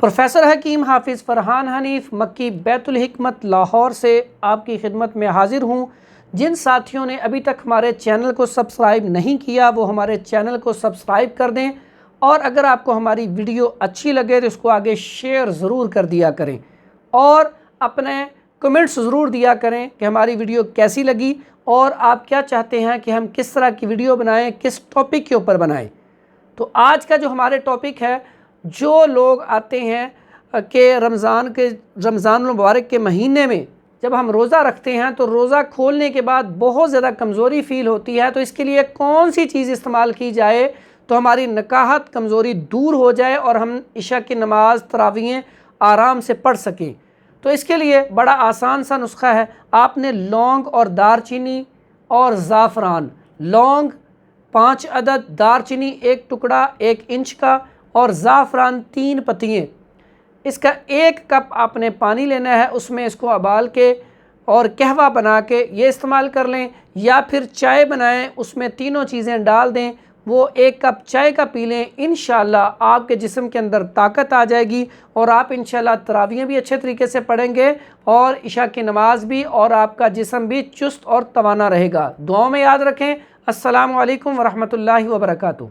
Professor हकीम हाफिज़ फ़रहान हनीफ मक्की बैतुल हिकमत लाहौर से आपकी खिदमत में हाजिर हूँ। जिन साथियों ने अभी तक हमारे चैनल को सब्सक्राइब नहीं किया वो हमारे चैनल को सब्सक्राइब कर दें, और अगर आपको हमारी वीडियो अच्छी लगे तो इसको आगे शेयर ज़रूर कर दिया करें और अपने कमेंट्स ज़रूर दिया करें कि हमारी वीडियो कैसी लगी और आप क्या चाहते हैं कि हम किस तरह की वीडियो बनाएं, किस टॉपिक के ऊपर बनाएं। तो आज का जो हमारे टॉपिक है, जो लोग आते हैं कि रमज़ान मुबारक के महीने में जब हम रोज़ा रखते हैं तो रोज़ा खोलने के बाद बहुत ज़्यादा कमज़ोरी फ़ील होती है, तो इसके लिए कौन सी चीज़ इस्तेमाल की जाए तो हमारी नकाहत कमज़ोरी दूर हो जाए और हम इशा की नमाज़ तरावीहें आराम से पढ़ सकें। तो इसके लिए बड़ा आसान सा नुस्खा है। आपने लौंग और दारचीनी और ज़ाफ़रान, लौंग 5 अदद, दारचीनी 1 टुकड़ा 1 इंच का और ज़ाफ़रान 3 पत्तियाँ, इसका 1 कप आपने पानी लेना है, उसमें इसको उबाल के और कहवा बना के ये इस्तेमाल कर लें, या फिर चाय बनाएं उसमें तीनों चीज़ें डाल दें, वो 1 कप चाय का पी लें। इंशाअल्लाह आपके जिस्म के अंदर ताकत आ जाएगी और आप इंशाअल्लाह तरावियाँ भी अच्छे तरीके से पढ़ेंगे और इशा की नमाज भी, और आपका जिस्म भी चुस्त और तवाना रहेगा। दुआओं में याद रखें। अस्सलामु अलैकुम वरहमतुल्लाहि वबरकातुहू।